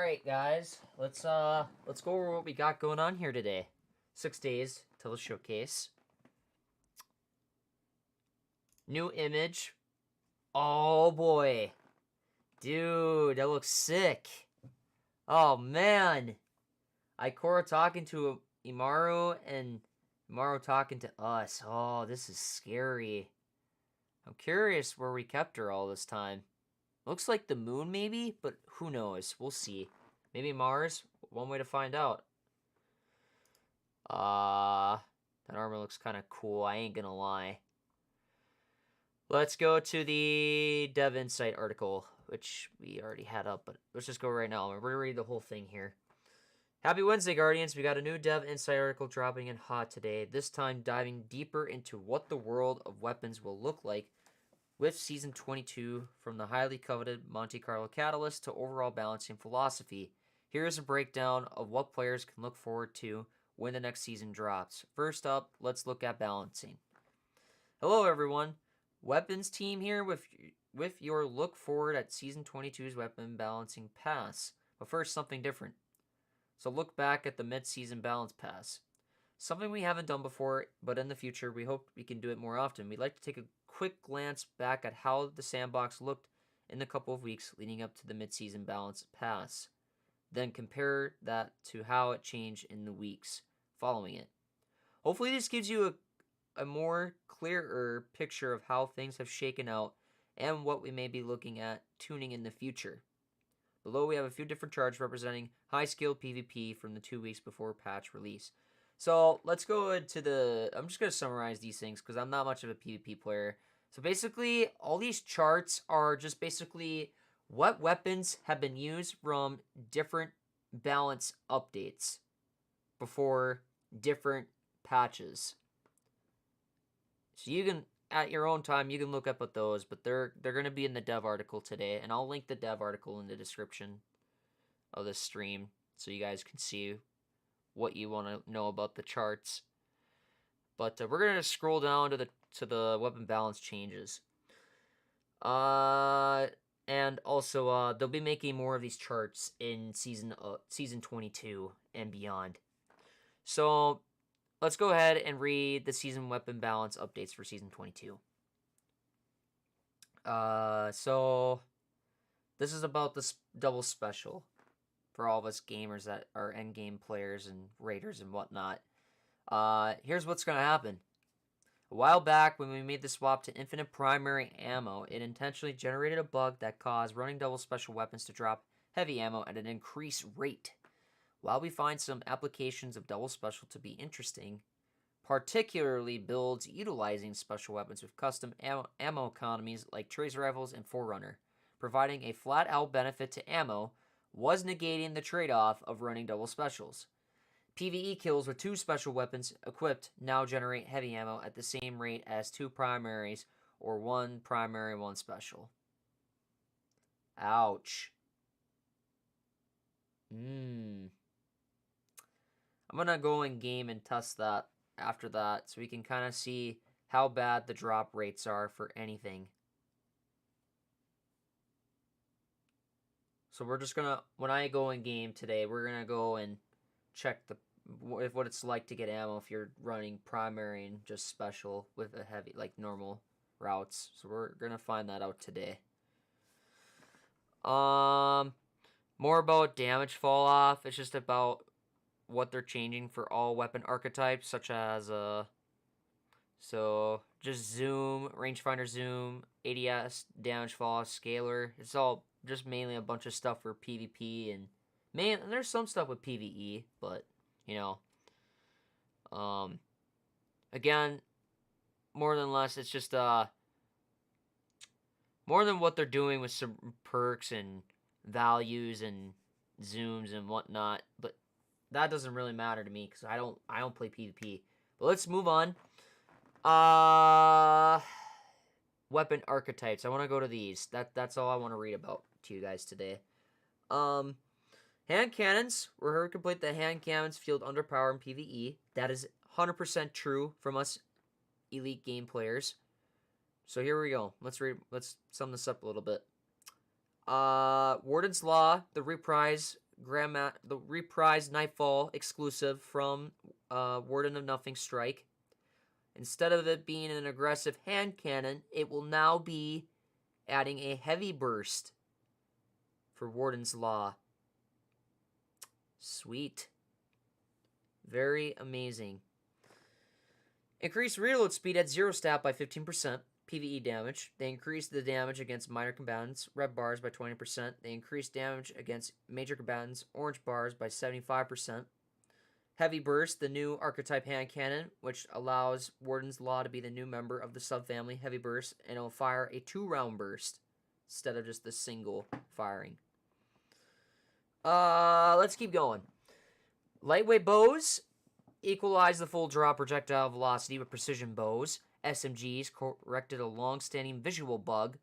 right, guys. Let's go over what we got going on here today. 6 days till the showcase. New image. Oh boy. Dude, that looks sick. Oh man. Ikora talking to Imaru and Imaru talking to us. Oh, this is scary. I'm curious where we kept her all this time. Looks like the moon maybe, but who knows? We'll see. Maybe Mars? One way to find out. That armor looks kind of cool. I ain't gonna lie. Let's go to the Dev Insight article, which we already had up, but let's just go right now. I'm gonna read the whole thing here. Happy Wednesday, Guardians. We got a new Dev Insight article dropping in hot today, this time diving deeper into what the world of weapons will look like with Season 22, from the highly coveted Monte Carlo Catalyst to overall balancing philosophy. Here's a breakdown of what players can look forward to when the next season drops. First up, let's look at balancing. Hello everyone, Weapons team here with your look forward at Season 22's Weapon Balancing Pass. But first, something different. So look back at the mid-season balance pass. Something we haven't done before, but in the future we hope we can do it more often. We'd like to take a quick glance back at how the sandbox looked in the couple of weeks leading up to the mid-season balance pass. Then compare that to how it changed in the weeks following it. Hopefully this gives you a more clearer picture of how things have shaken out and what we may be looking at tuning in the future. Below we have a few different charts representing high-skilled PvP from the 2 weeks before patch release. So let's go into I'm just going to summarize these things because I'm not much of a PvP player. So basically, all these charts are just basically what weapons have been used from different balance updates before different patches. So you can, at your own time, you can look up at those, but they're going to be in the dev article today, and I'll link the dev article in the description of this stream so you guys can see what you want to know about the charts. But we're going to scroll down to the weapon balance changes. And also they'll be making more of these charts in season 22 and beyond. So let's go ahead and read the season weapon balance updates for season 22. So this is about the double special for all of us gamers that are endgame players and raiders and whatnot. Here's what's going to happen. A while back, when we made the swap to infinite primary ammo, it intentionally generated a bug that caused running double special weapons to drop heavy ammo at an increased rate. While we find some applications of double special to be interesting, particularly builds utilizing special weapons with custom ammo economies like tracer rifles and Forerunner, providing a flat-out benefit to ammo was negating the trade-off of running double specials. PvE kills with 2 special weapons equipped now generate heavy ammo at the same rate as 2 primaries or 1 primary, 1 special. Ouch. I'm gonna go in game and test that after that so we can kind of see how bad the drop rates are for anything. So we're just gonna, when I go in game today, we're gonna go and check what it's like to get ammo if you're running primary and just special with a heavy, like normal routes. So we're gonna find that out today. More about damage fall off. It's just about what they're changing for all weapon archetypes, such as so just zoom, rangefinder zoom, ADS, damage fall off, scalar. It's all just mainly a bunch of stuff for PvP, and there's some stuff with PvE, but you know, again, more than less, it's just more than what they're doing with some perks and values and zooms and whatnot, but that doesn't really matter to me because I don't play PvP. But let's move on. Weapon archetypes. I want to go to these. That's all I want to read about to you guys today. Hand cannons. We're here to complete the hand cannons field underpower in PvE. That is 100% true from us elite game players. So here we go. Let's sum this up a little bit. Warden's Law, the reprise the reprised Nightfall exclusive from Warden of Nothing Strike. Instead of it being an aggressive hand cannon, it will now be adding a heavy burst for Warden's Law. Sweet. Very amazing. Increase reload speed at 0 stat by 15%. PvE damage. They increase the damage against minor combatants, red bars, by 20%. They increase damage against major combatants, orange bars, by 75%. Heavy Burst, the new archetype hand cannon, which allows Warden's Law to be the new member of the subfamily Heavy Burst, and it'll fire a 2-round burst instead of just the single firing. Let's keep going. Lightweight bows equalize the full draw projectile velocity with precision bows. SMGs corrected a long-standing visual bug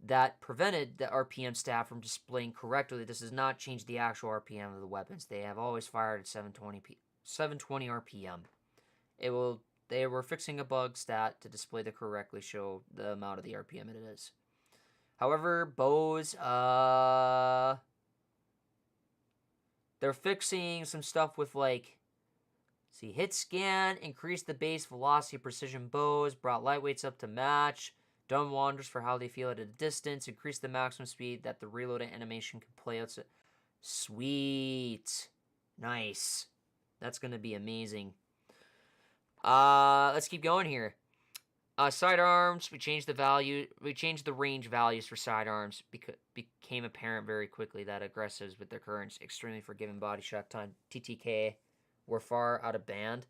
that prevented the RPM stat from displaying correctly. This does not change the actual RPM of the weapons. They have always fired at 720 RPM. They were fixing a bug stat to display the correctly show the amount of the RPM it is. However, bows, they're fixing some stuff with hit scan, increased the base velocity of precision bows, brought lightweights up to match, done wonders for how they feel at a distance, increased the maximum speed that the reload animation can play out. Sweet. Nice. That's going to be amazing. Let's keep going here. Sidearms, we changed the range values for sidearms because became apparent very quickly that aggressives with their current extremely forgiving body shot time TTK were far out of band.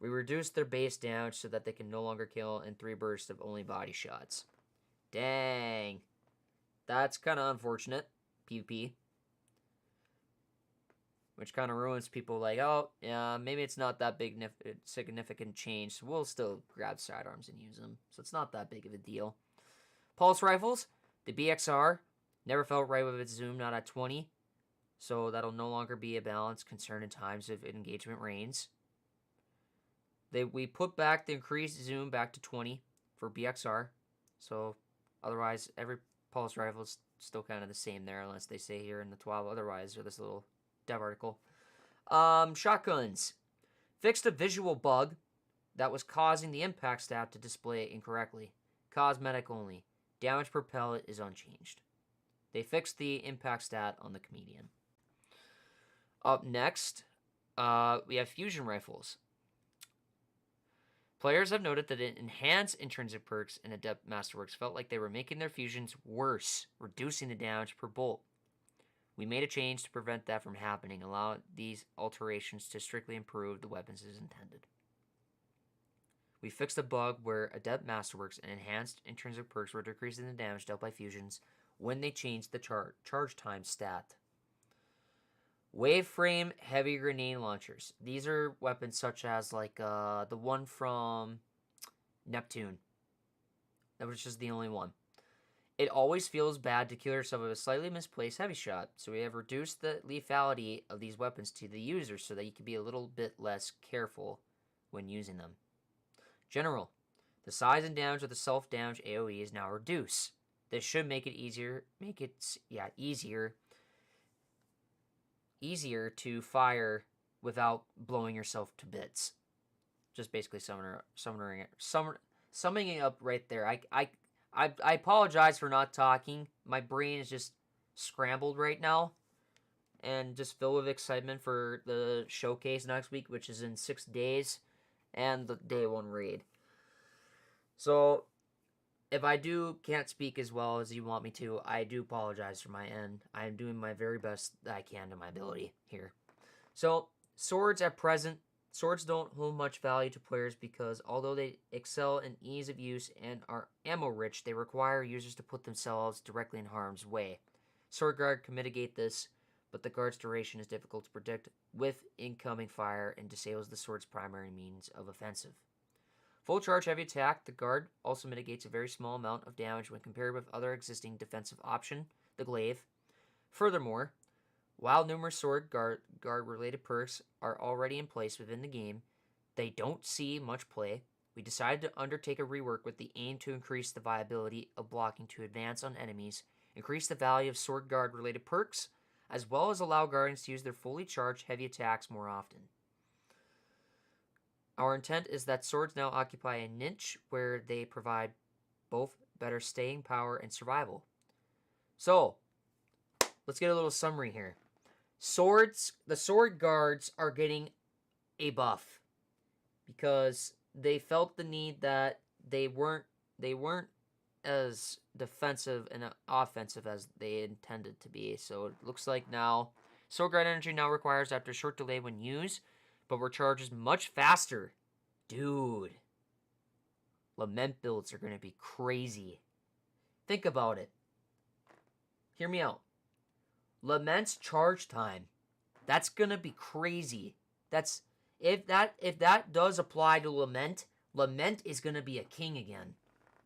We reduced their base damage so that they can no longer kill in 3 bursts of only body shots. Dang. That's kind of unfortunate, PvP. Which kind of ruins people maybe it's not that big significant change, so we'll still grab sidearms and use them. So it's not that big of a deal. Pulse rifles, the BXR, never felt right with its zoom, not at 20. So that'll no longer be a balance concern in times of engagement reigns. We put back the increased zoom back to 20 for BXR. So otherwise, every pulse rifle is still kind of the same there, unless they say here in the 12 otherwise, or this little dev article. Shotguns. Fixed a visual bug that was causing the impact stat to display incorrectly. Cosmetic only. Damage per pellet is unchanged. They fixed the impact stat on the Comedian. Up next, we have fusion rifles. Players have noted that enhanced intrinsic perks in Adept Masterworks felt like they were making their fusions worse, reducing the damage per bolt. We made a change to prevent that from happening, allow these alterations to strictly improve the weapons as intended. We fixed a bug where Adept Masterworks and enhanced intrinsic perks were decreasing the damage dealt by fusions when they changed the charge time stat. Waveframe heavy grenade launchers. These are weapons such as the one from Neptune. That was just the only one. It always feels bad to kill yourself with a slightly misplaced heavy shot, so we have reduced the lethality of these weapons to the user so that you can be a little bit less careful when using them. General. The size and damage of the self-damage AoE is now reduced. This should make it easier to fire without blowing yourself to bits. Just basically summing it up right there. I apologize for not talking. My brain is just scrambled right now and just filled with excitement for the showcase next week, which is in 6 days, and the day 1 raid. So if I can't speak as well as you want me to, I do apologize for my end. I am doing my very best that I can to my ability here. So, swords at present. Swords don't hold much value to players because although they excel in ease of use and are ammo-rich, they require users to put themselves directly in harm's way. Sword Guard can mitigate this, but the guard's duration is difficult to predict with incoming fire and disables the sword's primary means of offensive. Full charge heavy attack, the guard also mitigates a very small amount of damage when compared with other existing defensive option, the glaive. Furthermore, while numerous sword guard related perks are already in place within the game, they don't see much play. We decided to undertake a rework with the aim to increase the viability of blocking to advance on enemies, increase the value of sword guard related perks, as well as allow guardians to use their fully charged heavy attacks more often. Our intent is that swords now occupy a niche where they provide both better staying power and survival. So, let's get a little summary here. The sword guards are getting a buff because they felt the need that they weren't as defensive and offensive as they intended to be. So it looks like now sword guard energy now requires after a short delay when used, but recharges much faster. Dude, Lament builds are going to be crazy. Think about it. Hear me out. Lament's charge time. That's going to be crazy. That's if that does apply to Lament, Lament is going to be a king again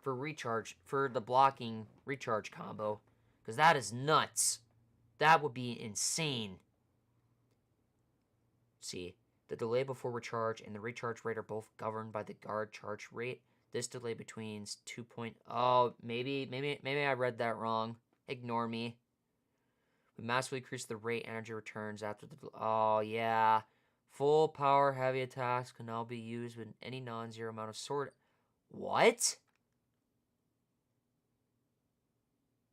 for recharge, for the blocking recharge combo, because that is nuts. That would be insane. See, the delay before recharge and the recharge rate are both governed by the guard charge rate. This delay between 2. Oh, maybe I read that wrong. Ignore me. We massively increase the rate energy returns after the... Oh, yeah. Full power heavy attacks can now be used with any non-zero amount of sword... What?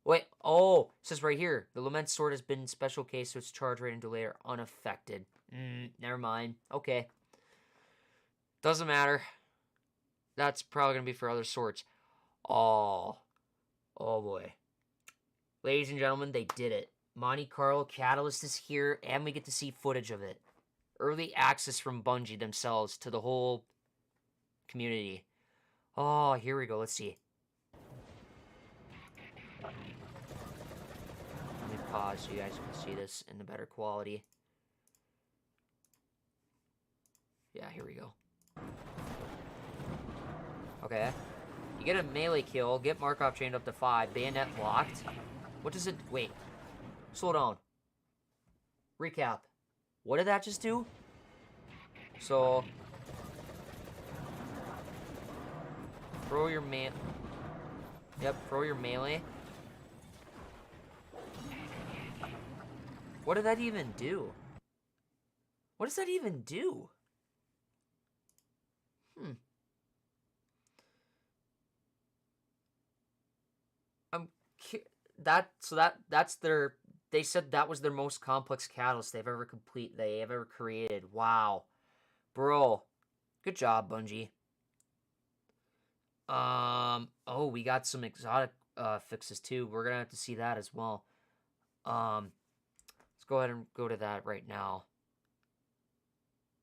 Wait, oh, it says right here. The Lament sword has been special case, so its charge rate and delay are unaffected. Never mind. Okay. Doesn't matter. That's probably going to be for other swords. Oh. Oh, boy. Ladies and gentlemen, they did it. Monte Carlo Catalyst is here, and we get to see footage of it. Early access from Bungie themselves to the whole community. Oh, here we go. Let's see. Let me pause so you guys can see this in the better quality. Yeah, here we go. Okay. You get a melee kill, get Markov chained up to 5, bayonet blocked. What does it... Wait. Slow down. Recap. What did that just do? So... Throw your throw your melee. What did that even do? What does that even do? That's their... They said that was their most complex catalyst they've ever created. Wow. Bro. Good job, Bungie. Oh, we got some exotic fixes too. We're gonna have to see that as well. Let's go ahead and go to that right now.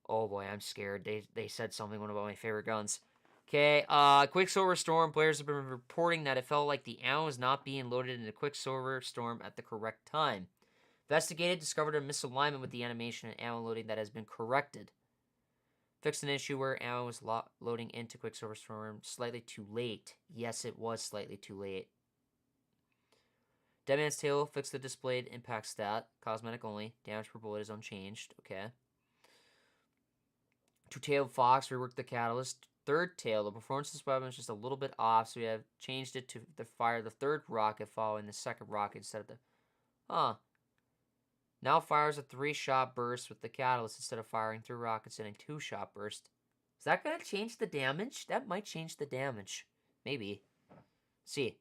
Oh boy, I'm scared. They said something about my favorite guns. Okay, Quicksilver Storm. Players have been reporting that it felt like the ammo was not being loaded into Quicksilver Storm at the correct time. Investigated, discovered a misalignment with the animation and ammo loading that has been corrected. Fixed an issue where ammo was loading into Quicksilver Storm slightly too late. Yes, it was slightly too late. Deadman's Tail fixed the displayed impact stat. Cosmetic only. Damage per bullet is unchanged. Okay. Two-tailed Fox reworked the catalyst. Third tail, the performance of this weapon is just a little bit off, so we have changed it to fire the third rocket following the second rocket instead of the... Huh. Now fires a 3-shot burst with the catalyst instead of firing 3 rockets in a 2-shot burst. Is that going to change the damage? That might change the damage. Maybe. See.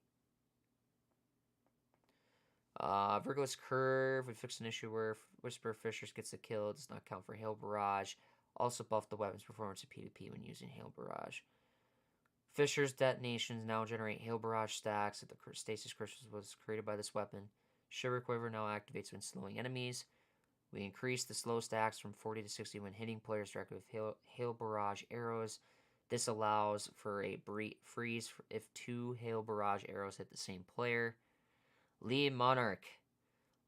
Virgil's Curve. We fixed an issue where Whisper Fishers gets the kill. It does not count for Hail Barrage. Also buffed the weapon's performance in PvP when using Hail Barrage. Fisher's detonations now generate Hail Barrage stacks. The stasis crystals was created by this weapon. Shiver Quiver now activates when slowing enemies. We increase the slow stacks from 40 to 60 when hitting players directly with Hail Barrage arrows. This allows for a freeze if 2 Hail Barrage arrows hit the same player. Lee Monarch.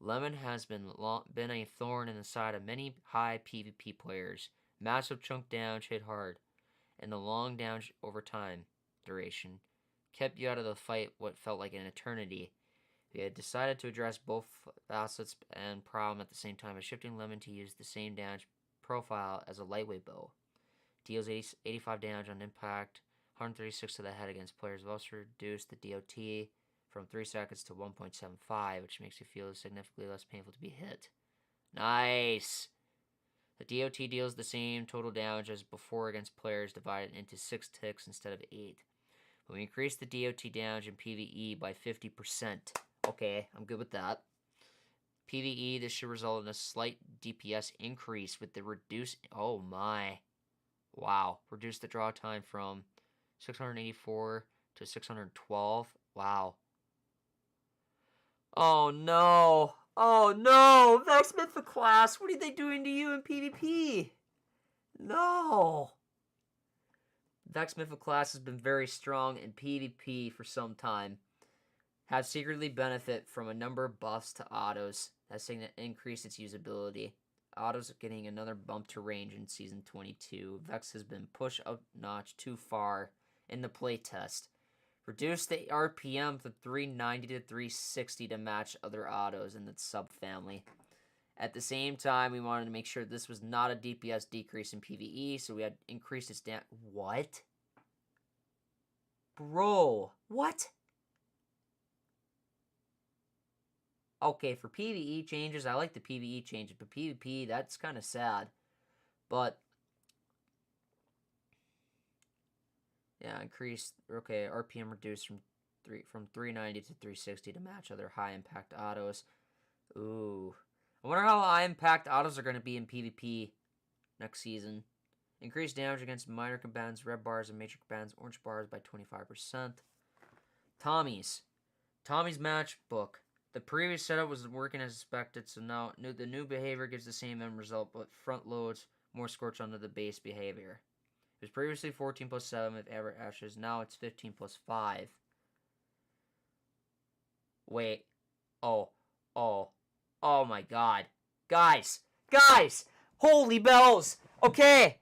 Lemon has been a thorn in the side of many high PvP players. Massive chunk damage hit hard, and the long damage over time duration kept you out of the fight what felt like an eternity. We had decided to address both facets and problem at the same time by shifting Lemon to use the same damage profile as a lightweight bow. Deals 85 damage on impact, 136 to the head against players. We've also reduced the DOT from 3 seconds to 1.75, which makes you feel significantly less painful to be hit. Nice! The DOT deals the same total damage as before against players divided into 6 ticks instead of 8. But we increase the DOT damage in PvE by 50%. Okay, I'm good with that. PvE, this should result in a slight DPS increase with the reduced... Oh my. Wow. Reduce the draw time from 684 to 612. Wow. Oh no. Oh no. Vex Mythoclast, what are they doing to you in PvP? No. Vex Mythoclast has been very strong in PvP for some time. Have secretly benefit from a number of buffs to autos that increase its usability. Autos are getting another bump to range in Season 22. Vex has been pushed up notch too far in the playtest. Reduce the RPM from 390 to 360 to match other autos in the subfamily. At the same time, we wanted to make sure this was not a DPS decrease in PvE, so we had increased its What? Bro, what? Okay, for PvE changes, I like the PvE changes, but PvP, that's kind of sad. But, yeah, increased, okay, RPM reduced from 390 to 360 to match other high-impact autos. Ooh. I wonder how high-impact autos are going to be in PvP next season. Increased damage against minor combatants, red bars, and major combatants, orange bars by 25%. Tommy's match book. The previous setup was working as expected, so now the new behavior gives the same end result, but front loads more scorch onto the base behavior. It was previously 14 plus 7 with average ashes. Now it's 15 plus 5. Wait. Oh my god. Guys! Holy bells! Okay!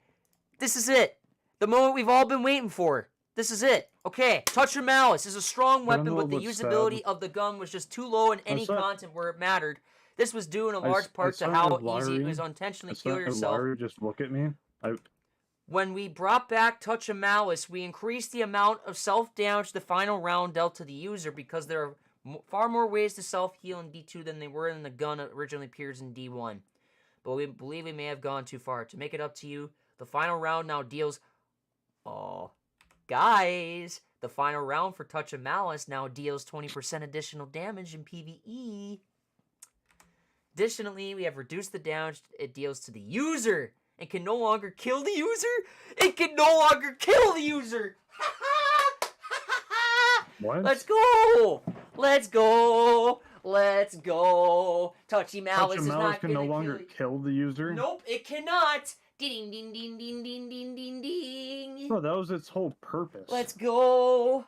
This is it. The moment we've all been waiting for. This is it. Okay, Touch of Malice is a strong weapon, but the usability of the gun was just too low in any content where it mattered. This was due in a large part to how easy it was to intentionally kill yourself. Just look at me. When we brought back Touch of Malice, we increased the amount of self-damage the final round dealt to the user because there are far more ways to self-heal in D2 than they were in the gun originally appears in D1. But we believe we may have gone too far. To make it up to you, the final round now deals... Oh... Guys, the final round for Touch of Malice now deals 20% additional damage in PvE. Additionally, we have reduced the damage it deals to the user and can no longer kill the user. It can no longer kill the user. What? Let's go. Touchy Malice is not can no longer kill the user. Nope, it cannot. Ding, ding, ding, ding, ding, ding, ding, ding. Bro, that was its whole purpose. Let's go.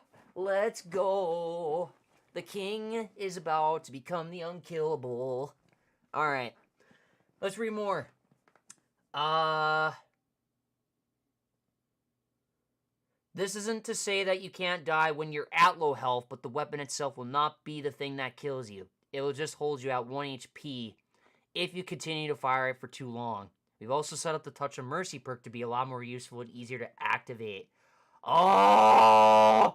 The king is about to become the unkillable. Alright. Let's read more. This isn't to say that you can't die when you're at low health, but the weapon itself will not be the thing that kills you. It will just hold you at 1 HP if you continue to fire it for too long. We've also set up the Touch of Mercy perk to be a lot more useful and easier to activate. Oh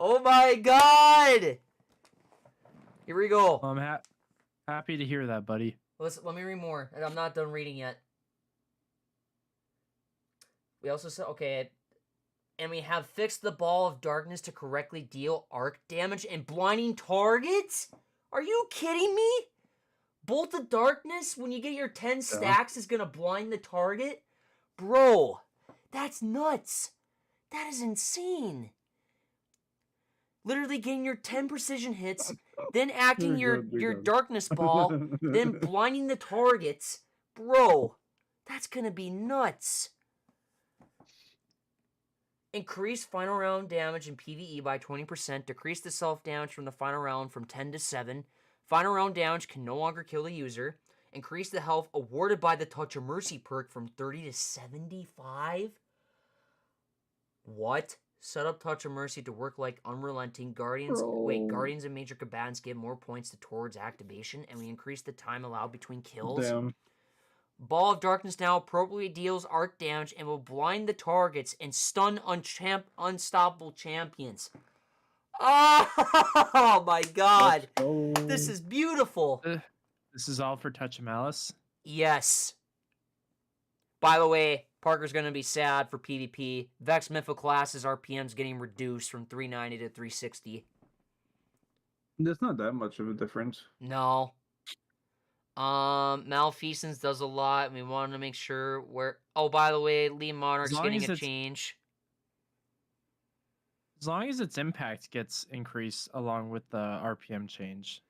my god! Here we go. I'm happy to hear that, buddy. Let me read more. I'm not done reading yet. We also said, okay, and we have fixed the Ball of Darkness to correctly deal arc damage and blinding targets? Are you kidding me? Bolt of Darkness, when you get your 10 stacks, is going to blind the target? Bro, that's nuts. That is insane. Literally getting your 10 precision hits, then acting your Darkness Ball, then blinding the targets. Bro, that's going to be nuts. Increase final round damage in PvE by 20%. Decrease the self-damage from the final round from 10 to 7. Final round damage can no longer kill the user. Increase the health awarded by the Touch of Mercy perk from 30 to 75. What? Set up Touch of Mercy to work like Unrelenting. Guardians and Major Combatants give more points towards activation, and we increase the time allowed between kills. Damn. Ball of Darkness now appropriately deals arc damage and will blind the targets and stun unstoppable champions. Oh my god. Let's go. This is beautiful. This is all for Touch of Malice. Yes. By the way, Parker's going to be sad for PvP. Vex Mythoclast's RPM's getting reduced from 390 to 360. There's not that much of a difference. No. Malfeasance does a lot, and we wanted to make sure where... Oh, by the way, Lee Monarch's long getting as a it's- change. As long as its impact gets increased along with the RPM change.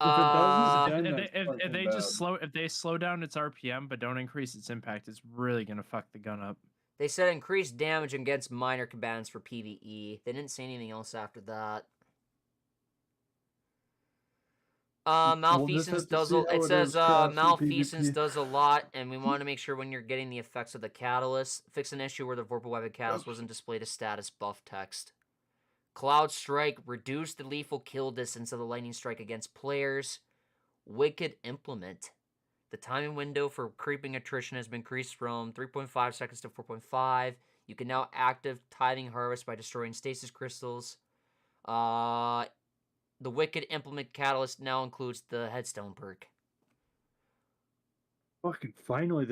If it doesn't, If, then if, that's they, if fucking they bad. just slow down its RPM but don't increase its impact, it's really gonna fuck the gun up. They said increased damage against minor combatants for PvE. They didn't say anything else after that. We'll just Malfeasance have to does see a, how it it says is crossing Malfeasance PvP. does a lot, and we want to make sure when you're getting the effects of the catalyst, fix an issue where the Vorpal Weapon catalyst wasn't displayed as status buff text. Cloud Strike, reduce the lethal kill distance of the lightning strike against players. Wicked Implement. The timing window for creeping attrition has been increased from 3.5 seconds to 4.5. You can now active Tithing Harvest by destroying stasis crystals. The Wicked Implement Catalyst now includes the Headstone perk. Fucking finally,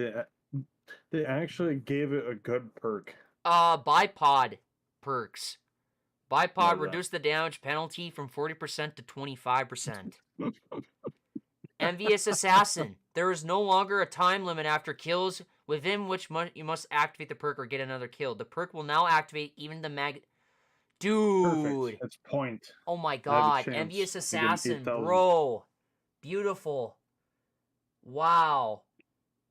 they actually gave it a good perk. Bipod perks. Bipod Love that. reduced the damage penalty from 40% to 25%. Envious Assassin. There is no longer a time limit after kills within which you must activate the perk or get another kill. The perk will now activate even the Dude. Perfect. It's point. Oh my have a god. chance Envious to get Assassin, 8,000. bro. Beautiful. Wow.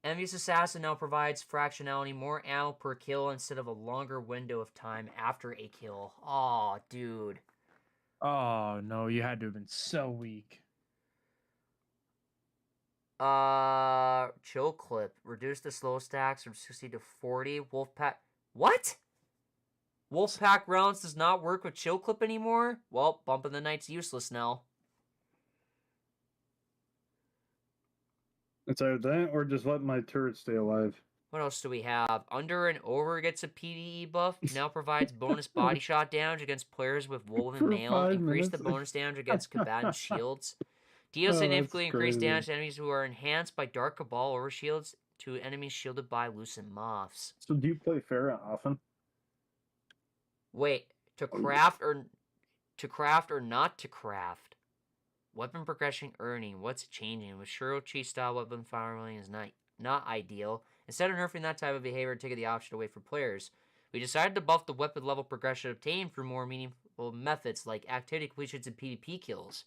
Envious Assassin now provides fractionality, more ammo per kill instead of a longer window of time after a kill. Oh, dude. Oh no, you had to have been so weak. Chill Clip. Reduce the slow stacks from 60 to 40. Wolfpack. What? Wolfpack rounds does not work with Chill Clip anymore? Well, Bump in the Night's useless now. It's either that or just let my turret stay alive. What else do we have? Under and Over gets a PvE buff. Now provides bonus body shot damage against players with Woven For Mail. 5 Increase the minutes. bonus damage against combatant shields. Deal Oh, significantly that's increased crazy. damage to enemies who are enhanced by Dark Cabal overshields to enemies shielded by Lucent Moths. So do you play Farah often? Wait, to craft or not to craft? Weapon progression earning. What's changing? With Shirochi style weapon firing is not ideal. Instead of nerfing that type of behavior and taking the option away from players, we decided to buff the weapon level progression obtained through more meaningful methods like activity completions and PvP kills.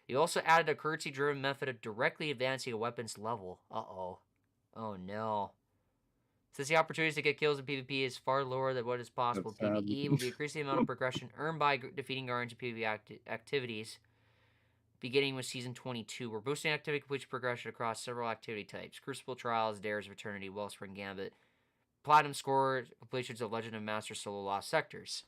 We also added a currency-driven method of directly advancing a weapon's level. Uh-oh. Oh no. Since the opportunities to get kills in PvP is far lower than what is possible, That's sad. PvE will be increasing the amount of progression earned by defeating Guardians in PvP activities, beginning with Season 22. We're boosting activity completion progression across several activity types. Crucible Trials, Dares of Eternity, Wellspring Gambit, Platinum score completions of Legend of Master Solo Lost Sectors.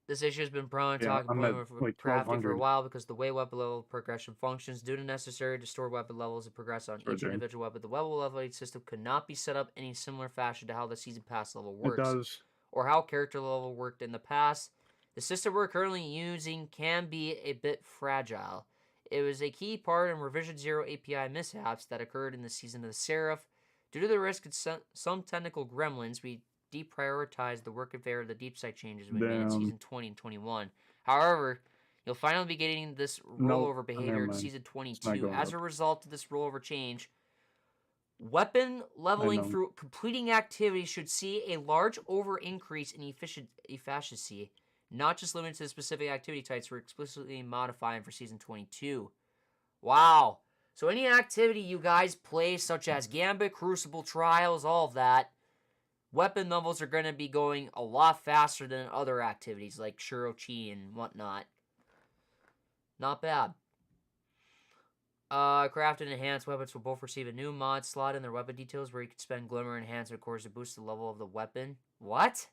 This issue has been prone to Yeah, talking I'm point at, with like, crafting for a 1200. while because the way weapon level progression functions, due to necessary to store weapon levels and progress on Sorry, each Jane. individual weapon, the weapon leveling system could not be set up in a similar fashion to how the season pass level It works, does. or how character level worked in the past. The system we're currently using can be a bit fragile. It was a key part in Revision 0 API mishaps that occurred in the season of the Seraph. Due to the risk of some technical gremlins, we deprioritized the work in favor of the deep site changes we made in Damn. Season 20 and 21. However, you'll finally be getting this rollover behavior never in mind. Season not 22. going As a up. result of this rollover change, weapon leveling know. through completing activities should see a large over increase in efficiency, not just limited to the specific activity types we're explicitly modifying for Season 22. Wow. So any activity you guys play, such as Gambit, Crucible, Trials, all of that, weapon levels are going to be going a lot faster than other activities like Shirochi and whatnot. Not bad. Crafted and enhanced weapons will both receive a new mod slot in their weapon details where you can spend Glimmer enhancement cores to boost the level of the weapon. What?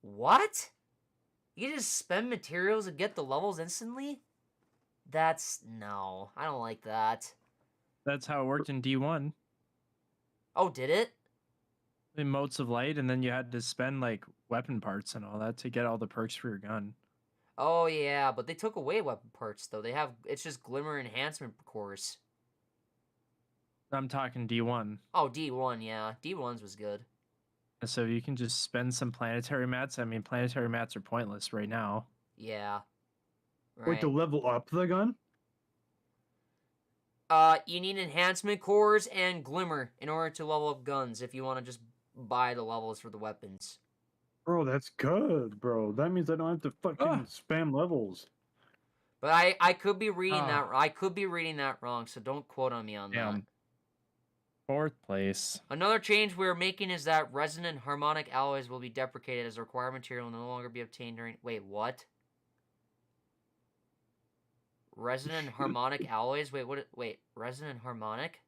What? You can just spend materials and get the levels instantly? No, I don't like that. That's how it worked in D1. Oh, did it? The motes of light, and then you had to spend like weapon parts and all that to get all the perks for your gun. Oh yeah, but they took away weapon parts though. It's just glimmer enhancement cores. I'm talking D1. Oh, D1, yeah. D1's was good. So you can just spend some planetary mats. I mean, planetary mats are pointless right now. Yeah. Wait, Right. to level up the gun? You need enhancement cores and glimmer in order to level up guns if you want to just buy the levels for the weapons. Bro, that's good, bro. That means I don't have to fucking spam levels. But I could be reading that. I could be reading that wrong, so don't quote on me on that. Damn. 4th place. Another change we're making is that resonant harmonic alloys will be deprecated as a required material and no longer be obtained during. Wait, what? Resonant harmonic alloys? Wait, what? Wait, resonant harmonic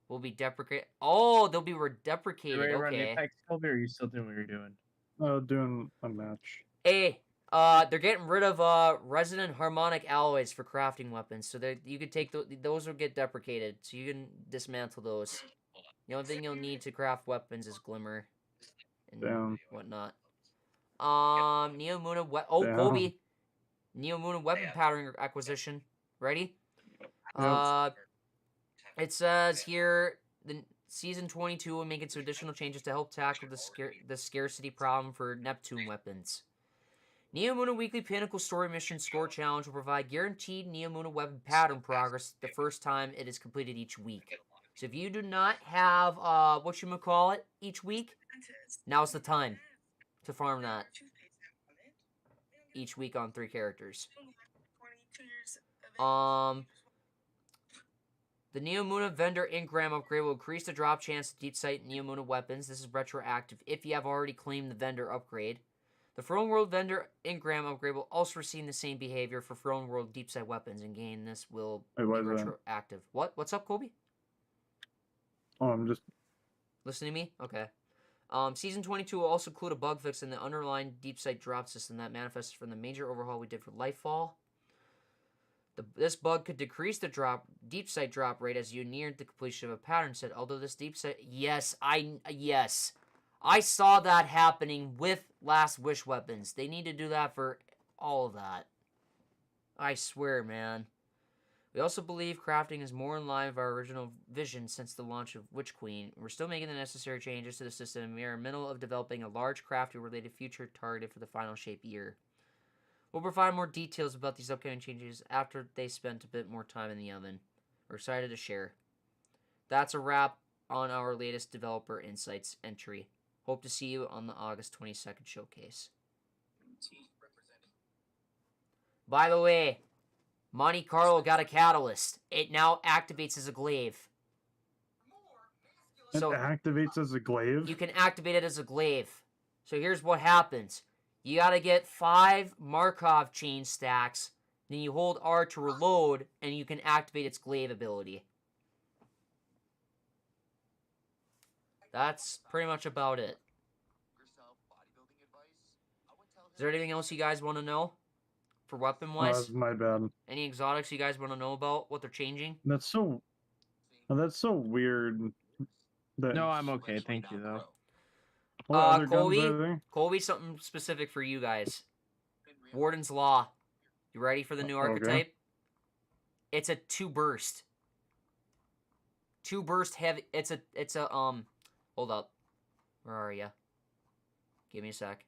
will be deprecated. Oh, they'll be deprecated. Okay. Or are you still doing what you're doing? Doing a match. Hey, they're getting rid of resonant harmonic alloys for crafting weapons, so that you could take those will get deprecated, so you can dismantle those. The only thing you'll need to craft weapons is glimmer and Damn. whatnot. Neomuna Damn. Kobe. Neomuna weapon pattern acquisition. Ready? Yep. It says here the season 22 will make its additional changes to help tackle the scarcity problem for Neptune weapons. Neomuna Weekly Pinnacle Story Mission Score Challenge will provide guaranteed Neomuna weapon pattern progress the first time it is completed each week. So if you do not have whatchamacallit each week, now's the time to farm that each week on 3 characters. The Neomuna Vendor Engram upgrade will increase the drop chance of Deep Sight Neomuna weapons. This is retroactive if you have already claimed the vendor upgrade. The Throne World Vendor Engram upgrade will also receive the same behavior for Throne World Deep Sight weapons, and gain this will be retroactive. What? What's up, Kobe? Oh, I'm just listening to me? Okay. Season 22 will also include a bug fix in the underlying Deep Sight drop system that manifests from the major overhaul we did for Lightfall. This bug could decrease the Deep Sight drop rate as you neared the completion of a pattern set. Although this Deep Sight, yes, I saw that happening with Last Wish weapons. They need to do that for all of that. I swear, man. We also believe crafting is more in line with our original vision since the launch of Witch Queen. We're still making the necessary changes to the system, and we are in the middle of developing a large crafting-related future targeted for the final shape year. We'll provide more details about these upcoming changes after they spent a bit more time in the oven. We're excited to share. That's a wrap on our latest Developer Insights entry. Hope to see you on the August 22nd showcase. By the way, Monte Carlo got a catalyst. It now activates as a glaive. it activates as a glaive. You can activate it as a glaive. So here's what happens. You gotta get 5 Markov chain stacks, then you hold R to reload, and you can activate its glaive ability. That's pretty much about it. Is there anything else you guys want to know? For weapon-wise? My bad. Any exotics you guys want to know about? What they're changing? That's so weird. No, I'm okay. Thank you, though. What other Colby? guns are there? Colby, something specific for you guys. Warden's Law. You ready for the new archetype? It's a 2-burst. 2-burst heavy. It's a hold up. Where are you? Give me a sec.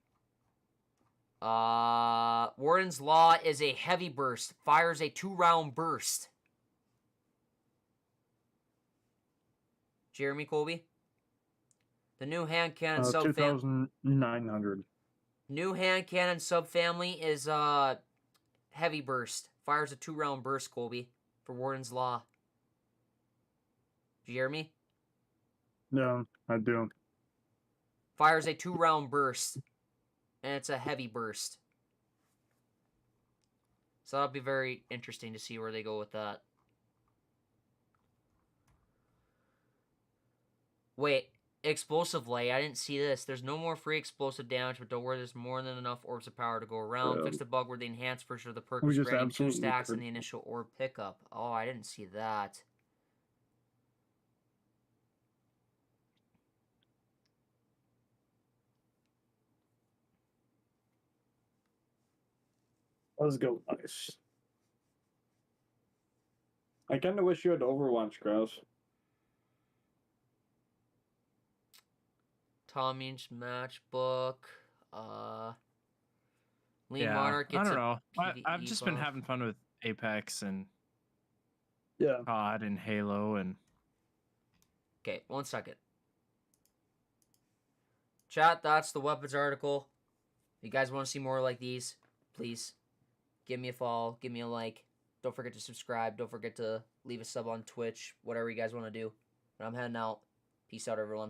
Warden's Law is a heavy burst. Fires a 2-round burst. Jeremy, Colby? The new hand cannon subfamily. 2,900. New hand cannon subfamily is heavy burst. Fires a 2-round burst, Colby, for Warden's Law. Jeremy? No, I do. Fires a 2-round burst. And it's a heavy burst. So that'll be very interesting to see where they go with that. Wait, explosive lay. I didn't see this. There's no more free explosive damage, but don't worry, there's more than enough orbs of power to go around. Fix the bug where the enhanced version of the perk is granting 2 stacks in the initial orb pickup. Oh, I didn't see that. Let's go. Nice. I kind of wish you had Overwatch, Grouse. Tommy's matchbook. Lean Yeah, Monarch I gets don't a know. I've PvE just been buff. having fun with Apex and Yeah. COD and Halo and Okay, 1 second. Chat, that's the weapons article. If you guys want to see more like these, please give me a follow, give me a like. Don't forget to subscribe. Don't forget to leave a sub on Twitch, whatever you guys want to do. But I'm heading out. Peace out, everyone.